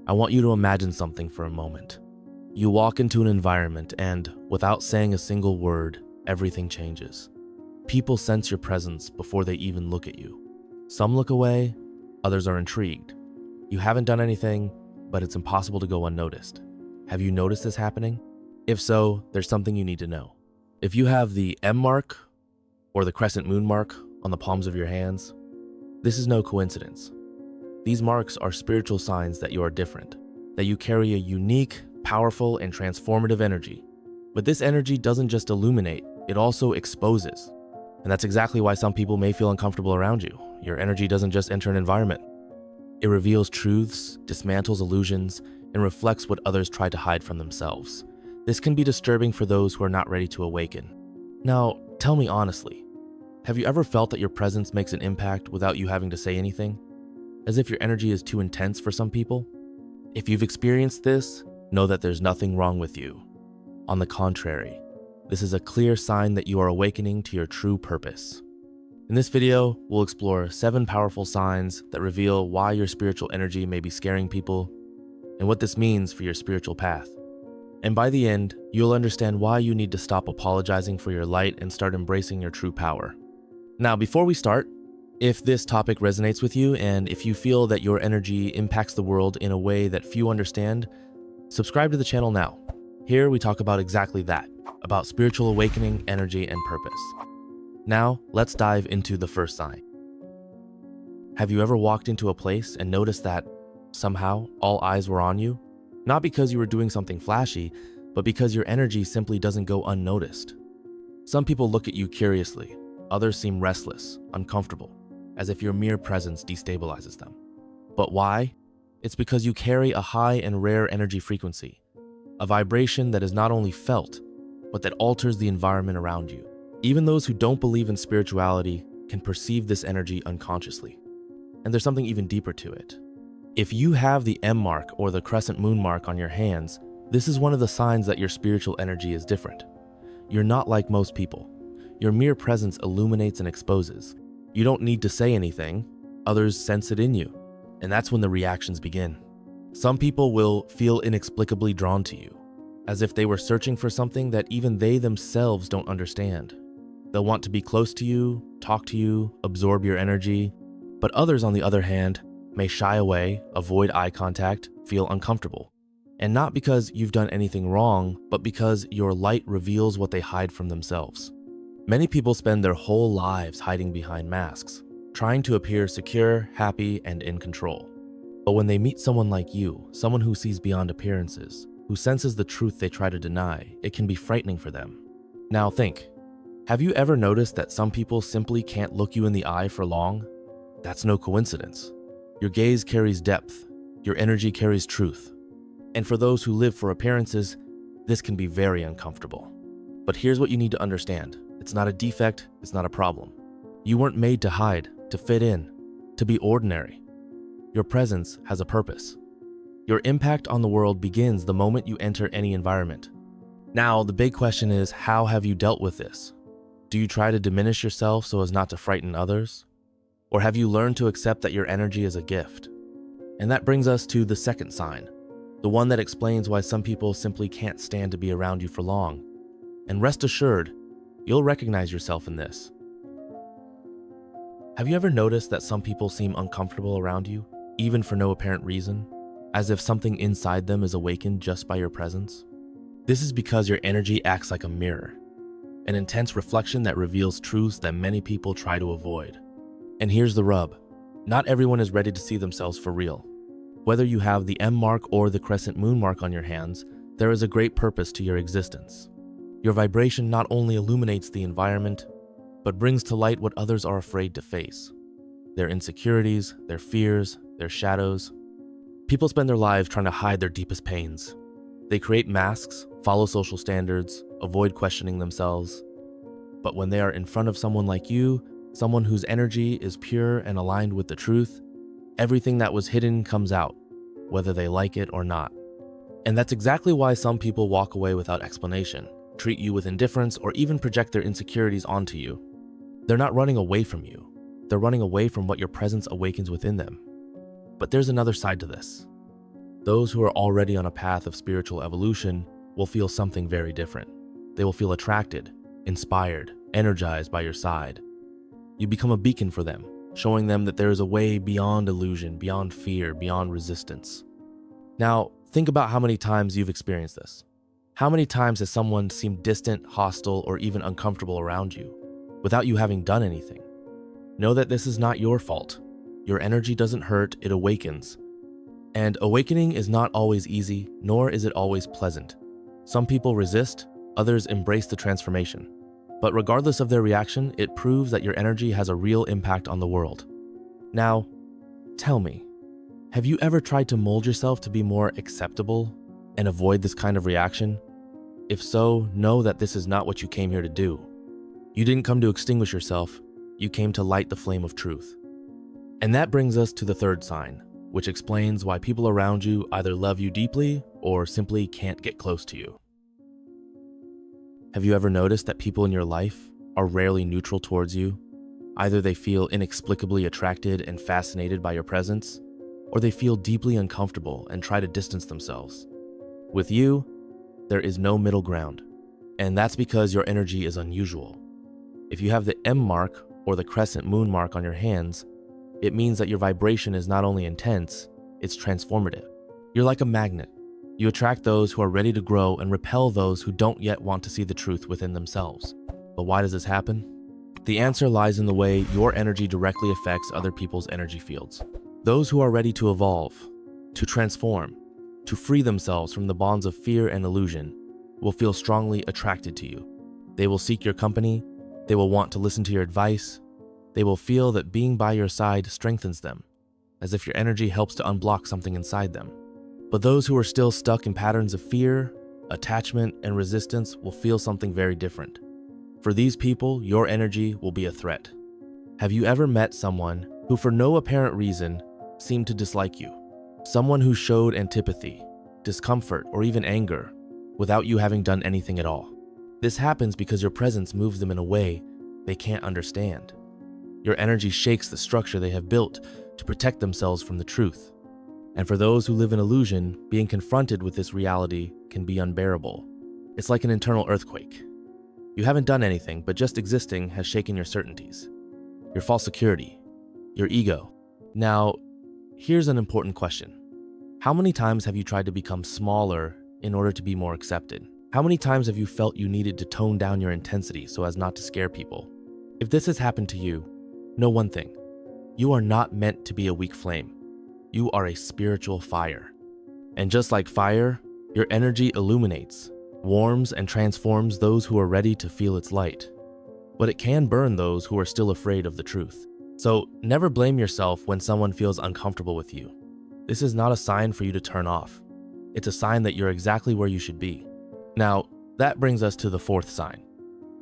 I want you to imagine something for a moment. You walk into an environment and, without saying a single word, everything changes. People sense your presence before they even look at you. Some look away, others are intrigued. You haven't done anything, but it's impossible to go unnoticed. Have you noticed this happening? If so, there's something you need to know. If you have the M mark or the crescent moon mark on the palms of your hands, this is no coincidence. These marks are spiritual signs that you are different, that you carry a unique, powerful, and transformative energy. But this energy doesn't just illuminate, it also exposes. And that's exactly why some people may feel uncomfortable around you. Your energy doesn't just enter an environment. It reveals truths, dismantles illusions, and reflects what others try to hide from themselves. This can be disturbing for those who are not ready to awaken. Now, tell me honestly, have you ever felt that your presence makes an impact without you having to say anything? As if your energy is too intense for some people? If you've experienced this, know that there's nothing wrong with you. On the contrary, this is a clear sign that you are awakening to your true purpose. In this video, we'll explore 7 powerful signs that reveal why your spiritual energy may be scaring people and what this means for your spiritual path. And by the end, you'll understand why you need to stop apologizing for your light and start embracing your true power. Now, before we start, if this topic resonates with you and if you feel that your energy impacts the world in a way that few understand, subscribe to the channel now. Here we talk about exactly that, about spiritual awakening, energy, and purpose. Now, let's dive into the first sign. Have you ever walked into a place and noticed that somehow all eyes were on you? Not because you were doing something flashy, but because your energy simply doesn't go unnoticed. Some people look at you curiously, others seem restless, uncomfortable, as if your mere presence destabilizes them. But why? It's because you carry a high and rare energy frequency, a vibration that is not only felt, but that alters the environment around you. Even those who don't believe in spirituality can perceive this energy unconsciously. And there's something even deeper to it. If you have the M mark or the crescent moon mark on your hands, this is one of the signs that your spiritual energy is different. You're not like most people. Your mere presence illuminates and exposes. You don't need to say anything, others sense it in you. And that's when the reactions begin. Some people will feel inexplicably drawn to you, as if they were searching for something that even they themselves don't understand. They'll want to be close to you, talk to you, absorb your energy. But others, on the other hand, may shy away, avoid eye contact, feel uncomfortable. And not because you've done anything wrong, but because your light reveals what they hide from themselves. Many people spend their whole lives hiding behind masks, trying to appear secure, happy, and in control. But when they meet someone like you, someone who sees beyond appearances, who senses the truth they try to deny, it can be frightening for them. Now think, have you ever noticed that some people simply can't look you in the eye for long? That's no coincidence. Your gaze carries depth, your energy carries truth. And for those who live for appearances, this can be very uncomfortable. But here's what you need to understand. It's not a defect, it's not a problem. You weren't made to hide, to fit in, to be ordinary. Your presence has a purpose. Your impact on the world begins the moment you enter any environment. Now, the big question is, how have you dealt with this? Do you try to diminish yourself so as not to frighten others? Or have you learned to accept that your energy is a gift? And that brings us to the second sign, the one that explains why some people simply can't stand to be around you for long. And rest assured, you'll recognize yourself in this. Have you ever noticed that some people seem uncomfortable around you, even for no apparent reason, as if something inside them is awakened just by your presence? This is because your energy acts like a mirror, an intense reflection that reveals truths that many people try to avoid. And here's the rub. Not everyone is ready to see themselves for real. Whether you have the M mark or the crescent moon mark on your hands, there is a great purpose to your existence. Your vibration not only illuminates the environment, but brings to light what others are afraid to face. Their insecurities, their fears, their shadows. People spend their lives trying to hide their deepest pains. They create masks, follow social standards, avoid questioning themselves. But when they are in front of someone like you, someone whose energy is pure and aligned with the truth, everything that was hidden comes out, whether they like it or not. And that's exactly why some people walk away without explanation, treat you with indifference, or even project their insecurities onto you. They're not running away from you. They're running away from what your presence awakens within them. But there's another side to this. Those who are already on a path of spiritual evolution will feel something very different. They will feel attracted, inspired, energized by your side. You become a beacon for them, showing them that there is a way beyond illusion, beyond fear, beyond resistance. Now, think about how many times you've experienced this. How many times has someone seemed distant, hostile, or even uncomfortable around you, without you having done anything? Know that this is not your fault. Your energy doesn't hurt, it awakens. And awakening is not always easy, nor is it always pleasant. Some people resist, others embrace the transformation. But regardless of their reaction, it proves that your energy has a real impact on the world. Now, tell me, have you ever tried to mold yourself to be more acceptable and avoid this kind of reaction? If so, know that this is not what you came here to do. You didn't come to extinguish yourself, you came to light the flame of truth. And that brings us to the third sign, which explains why people around you either love you deeply or simply can't get close to you. Have you ever noticed that people in your life are rarely neutral towards you? Either they feel inexplicably attracted and fascinated by your presence, or they feel deeply uncomfortable and try to distance themselves. With you, there is no middle ground, and that's because your energy is unusual. If you have the M mark or the crescent moon mark on your hands, it means that your vibration is not only intense, it's transformative. You're like a magnet. You attract those who are ready to grow and repel those who don't yet want to see the truth within themselves. But why does this happen? The answer lies in the way your energy directly affects other people's energy fields. Those who are ready to evolve, to transform, to free themselves from the bonds of fear and illusion will feel strongly attracted to you. They will seek your company, they will want to listen to your advice, they will feel that being by your side strengthens them, as if your energy helps to unblock something inside them. But those who are still stuck in patterns of fear, attachment, and resistance will feel something very different. For these people, your energy will be a threat. Have you ever met someone who, for no apparent reason, seemed to dislike you? Someone who showed antipathy, discomfort, or even anger, without you having done anything at all. This happens because your presence moves them in a way they can't understand. Your energy shakes the structure they have built to protect themselves from the truth. And for those who live in illusion, being confronted with this reality can be unbearable. It's like an internal earthquake. You haven't done anything, but just existing has shaken your certainties, your false security, your ego. Now, here's an important question. How many times have you tried to become smaller in order to be more accepted? How many times have you felt you needed to tone down your intensity so as not to scare people? If this has happened to you, know one thing. You are not meant to be a weak flame. You are a spiritual fire. And just like fire, your energy illuminates, warms, and transforms those who are ready to feel its light. But it can burn those who are still afraid of the truth. So never blame yourself when someone feels uncomfortable with you. This is not a sign for you to turn off. It's a sign that you're exactly where you should be. Now, that brings us to the fourth sign.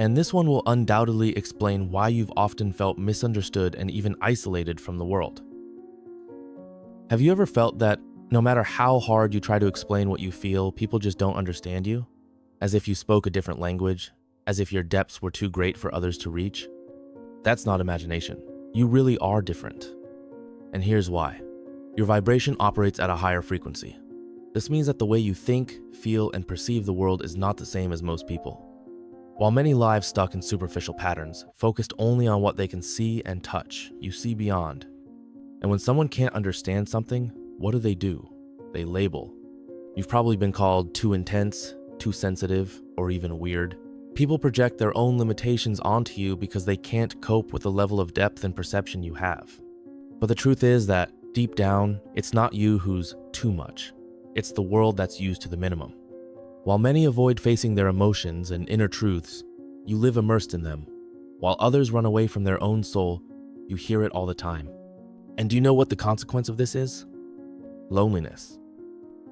And this one will undoubtedly explain why you've often felt misunderstood and even isolated from the world. Have you ever felt that no matter how hard you try to explain what you feel, people just don't understand you? As if you spoke a different language, as if your depths were too great for others to reach? That's not imagination. You really are different. And here's why. Your vibration operates at a higher frequency. This means that the way you think, feel, and perceive the world is not the same as most people. While many live stuck in superficial patterns, focused only on what they can see and touch, you see beyond. And when someone can't understand something, what do? They label. You've probably been called too intense, too sensitive, or even weird. People project their own limitations onto you because they can't cope with the level of depth and perception you have. But the truth is that, deep down, it's not you who's too much. It's the world that's used to the minimum. While many avoid facing their emotions and inner truths, you live immersed in them. While others run away from their own soul, you hear it all the time. And do you know what the consequence of this is? Loneliness.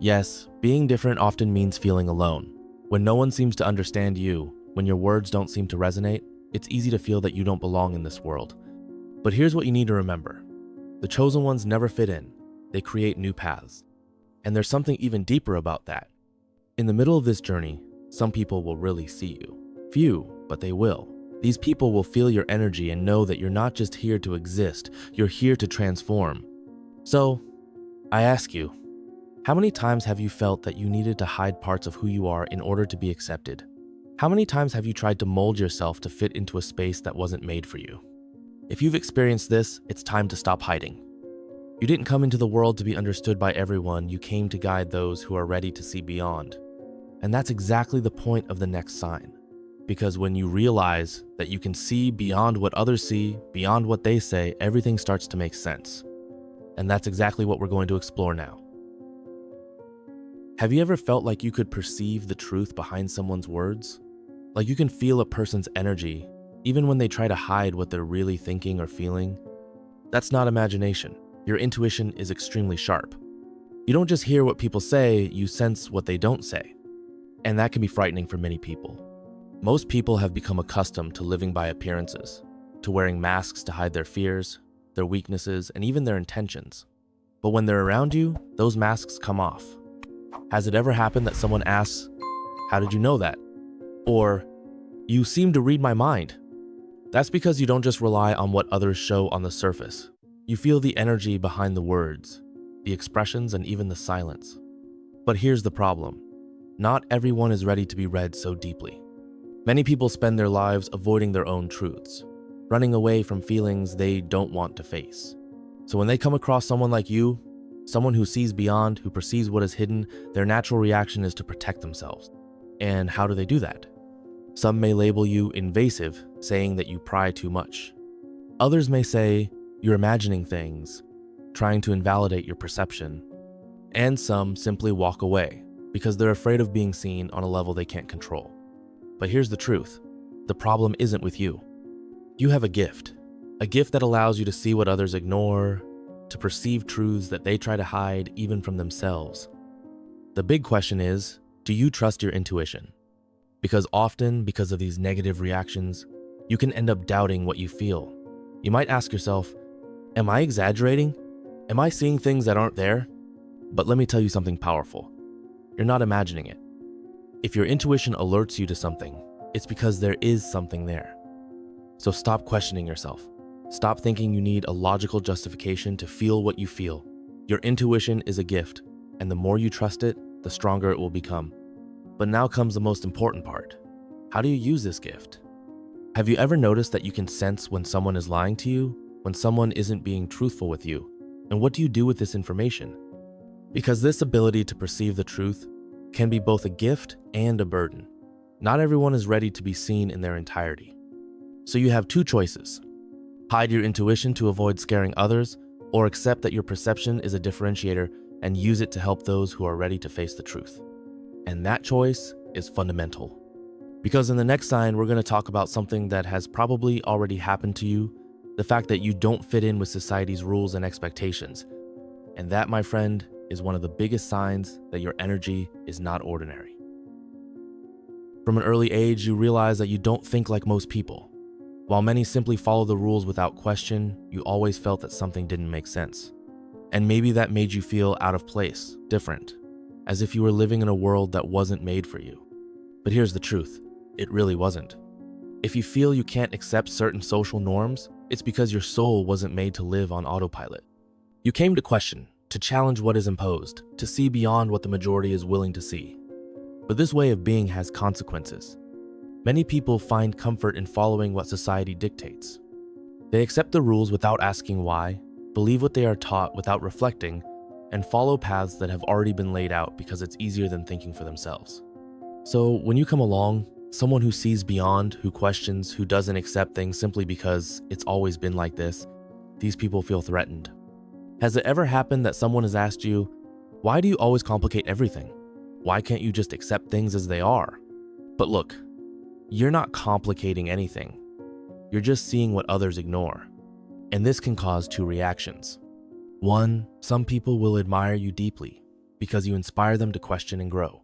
Yes, being different often means feeling alone. When no one seems to understand you, when your words don't seem to resonate, it's easy to feel that you don't belong in this world. But here's what you need to remember. The chosen ones never fit in. They create new paths. And there's something even deeper about that. In the middle of this journey, some people will really see you. Few, but they will. These people will feel your energy and know that you're not just here to exist, you're here to transform. So, I ask you, How many times have you felt that you needed to hide parts of who you are in order to be accepted? How many times have you tried to mold yourself to fit into a space that wasn't made for you? If you've experienced this, it's time to stop hiding. You didn't come into the world to be understood by everyone, you came to guide those who are ready to see beyond. And that's exactly the point of the next sign. Because when you realize that you can see beyond what others see, beyond what they say, everything starts to make sense. And that's exactly what we're going to explore now. Have you ever felt like you could perceive the truth behind someone's words? Like you can feel a person's energy, even when they try to hide what they're really thinking or feeling? That's not imagination. Your intuition is extremely sharp. You don't just hear what people say, you sense what they don't say. And that can be frightening for many people. Most people have become accustomed to living by appearances, to wearing masks to hide their fears, their weaknesses, and even their intentions. But when they're around you, those masks come off. Has it ever happened that someone asks, "How did you know that?" Or, "You seem to read my mind." That's because you don't just rely on what others show on the surface. You feel the energy behind the words, the expressions, and even the silence. But here's the problem. Not everyone is ready to be read so deeply. Many people spend their lives avoiding their own truths, running away from feelings they don't want to face. So when they come across someone like you, someone who sees beyond, who perceives what is hidden, their natural reaction is to protect themselves. And how do they do that? Some may label you invasive, saying that you pry too much. Others may say you're imagining things, trying to invalidate your perception. And some simply walk away because they're afraid of being seen on a level they can't control. But here's the truth. The problem isn't with you. You have a gift that allows you to see what others ignore, to perceive truths that they try to hide even from themselves. The big question is, do you trust your intuition? Because often, because of these negative reactions, you can end up doubting what you feel. You might ask yourself, am I exaggerating? Am I seeing things that aren't there? But let me tell you something powerful. You're not imagining it. If your intuition alerts you to something, it's because there is something there. So stop questioning yourself. Stop thinking you need a logical justification to feel what you feel. Your intuition is a gift, and the more you trust it, the stronger it will become. But now comes the most important part. How do you use this gift? Have you ever noticed that you can sense when someone is lying to you, when someone isn't being truthful with you? And what do you do with this information? Because this ability to perceive the truth can be both a gift and a burden. Not everyone is ready to be seen in their entirety. So you have two choices. Hide your intuition to avoid scaring others, or accept that your perception is a differentiator and use it to help those who are ready to face the truth. And that choice is fundamental. Because in the next sign, we're going to talk about something that has probably already happened to you, the fact that you don't fit in with society's rules and expectations. And that, my friend, is one of the biggest signs that your energy is not ordinary. From an early age, you realize that you don't think like most people. While many simply follow the rules without question, you always felt that something didn't make sense. And maybe that made you feel out of place, different, as if you were living in a world that wasn't made for you. But here's the truth, it really wasn't. If you feel you can't accept certain social norms, it's because your soul wasn't made to live on autopilot. You came to question, to challenge what is imposed, to see beyond what the majority is willing to see. But this way of being has consequences. Many people find comfort in following what society dictates. They accept the rules without asking why, believe what they are taught without reflecting, and follow paths that have already been laid out because it's easier than thinking for themselves. So when you come along, someone who sees beyond, who questions, who doesn't accept things simply because it's always been like this, these people feel threatened. Has it ever happened that someone has asked you, why do you always complicate everything? Why can't you just accept things as they are? But look, you're not complicating anything. You're just seeing what others ignore. And this can cause two reactions. One, some people will admire you deeply because you inspire them to question and grow.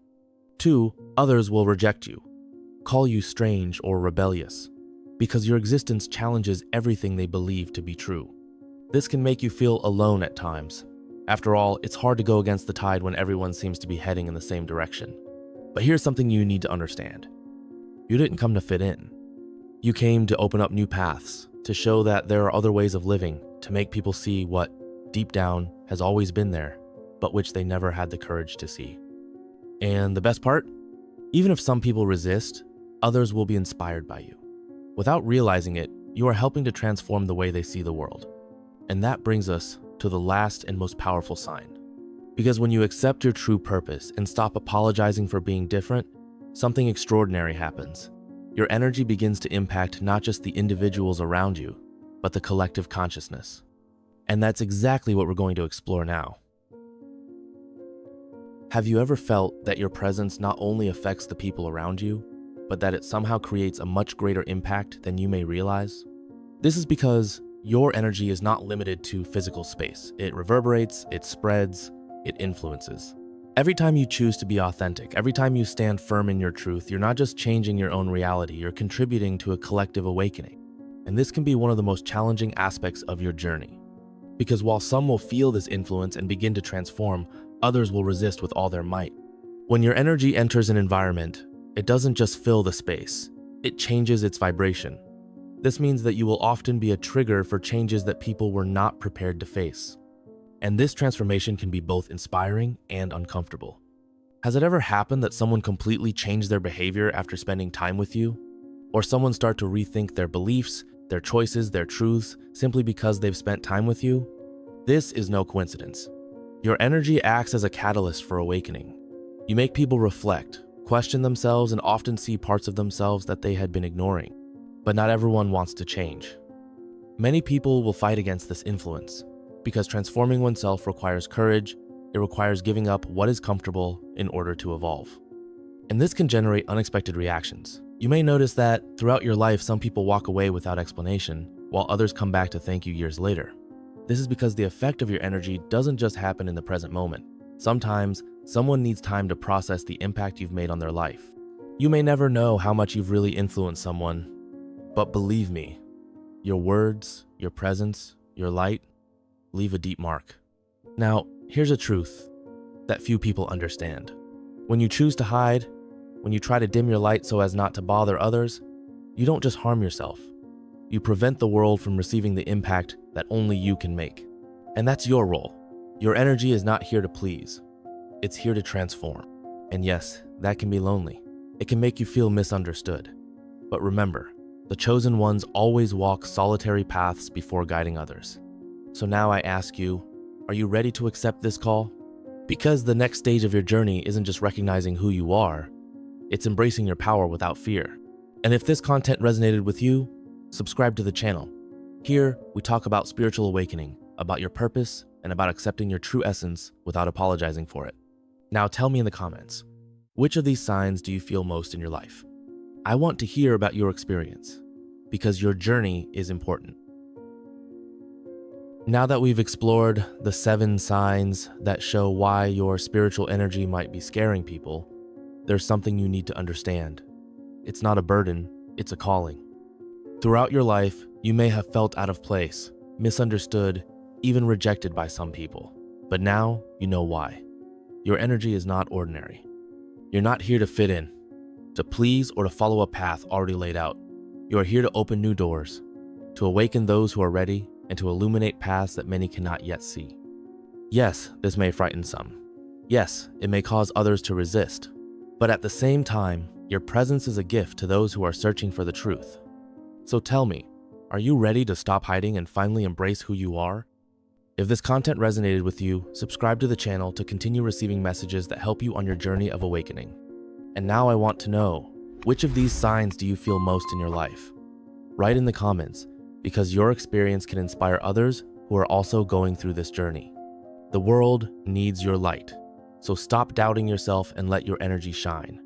Two, others will reject you, call you strange or rebellious because your existence challenges everything they believe to be true. This can make you feel alone at times. After all, it's hard to go against the tide when everyone seems to be heading in the same direction. But here's something you need to understand. You didn't come to fit in. You came to open up new paths, to show that there are other ways of living, to make people see what, deep down, has always been there, but which they never had the courage to see. And the best part? Even if some people resist, others will be inspired by you. Without realizing it, you are helping to transform the way they see the world. And that brings us to the last and most powerful sign. Because when you accept your true purpose and stop apologizing for being different, something extraordinary happens. Your energy begins to impact not just the individuals around you, but the collective consciousness. And that's exactly what we're going to explore now. Have you ever felt that your presence not only affects the people around you, but that it somehow creates a much greater impact than you may realize? This is because your energy is not limited to physical space. It reverberates, it spreads, it influences. Every time you choose to be authentic, every time you stand firm in your truth, you're not just changing your own reality, you're contributing to a collective awakening. And this can be one of the most challenging aspects of your journey. Because while some will feel this influence and begin to transform, others will resist with all their might. When your energy enters an environment, it doesn't just fill the space, it changes its vibration. This means that you will often be a trigger for changes that people were not prepared to face. And this transformation can be both inspiring and uncomfortable. Has it ever happened that someone completely changed their behavior after spending time with you? Or someone start to rethink their beliefs, their choices, their truths, simply because they've spent time with you? This is no coincidence. Your energy acts as a catalyst for awakening. You make people reflect, question themselves, and often see parts of themselves that they had been ignoring. But not everyone wants to change. Many people will fight against this influence, because transforming oneself requires courage, it requires giving up what is comfortable in order to evolve. And this can generate unexpected reactions. You may notice that throughout your life, some people walk away without explanation, while others come back to thank you years later. This is because the effect of your energy doesn't just happen in the present moment. Sometimes, someone needs time to process the impact you've made on their life. You may never know how much you've really influenced someone, but believe me, your words, your presence, your light leave a deep mark. Now, here's a truth that few people understand. When you choose to hide, when you try to dim your light so as not to bother others, you don't just harm yourself. You prevent the world from receiving the impact that only you can make. And that's your role. Your energy is not here to please. It's here to transform. And yes, that can be lonely. It can make you feel misunderstood. But remember, the chosen ones always walk solitary paths before guiding others. So now I ask you, are you ready to accept this call? Because the next stage of your journey isn't just recognizing who you are, it's embracing your power without fear. And if this content resonated with you, subscribe to the channel. Here, we talk about spiritual awakening, about your purpose, and about accepting your true essence without apologizing for it. Now tell me in the comments, which of these signs do you feel most in your life? I want to hear about your experience, because your journey is important. Now that we've explored the 7 signs that show why your spiritual energy might be scaring people, there's something you need to understand. It's not a burden, it's a calling. Throughout your life, you may have felt out of place, misunderstood, even rejected by some people. But now you know why. Your energy is not ordinary. You're not here to fit in, to please, or to follow a path already laid out. You are here to open new doors, to awaken those who are ready, and to illuminate paths that many cannot yet see. Yes, this may frighten some. Yes, it may cause others to resist. But at the same time, your presence is a gift to those who are searching for the truth. So tell me, are you ready to stop hiding and finally embrace who you are? If this content resonated with you, subscribe to the channel to continue receiving messages that help you on your journey of awakening. And now I want to know, which of these signs do you feel most in your life? Write in the comments, because your experience can inspire others who are also going through this journey. The world needs your light, so stop doubting yourself and let your energy shine.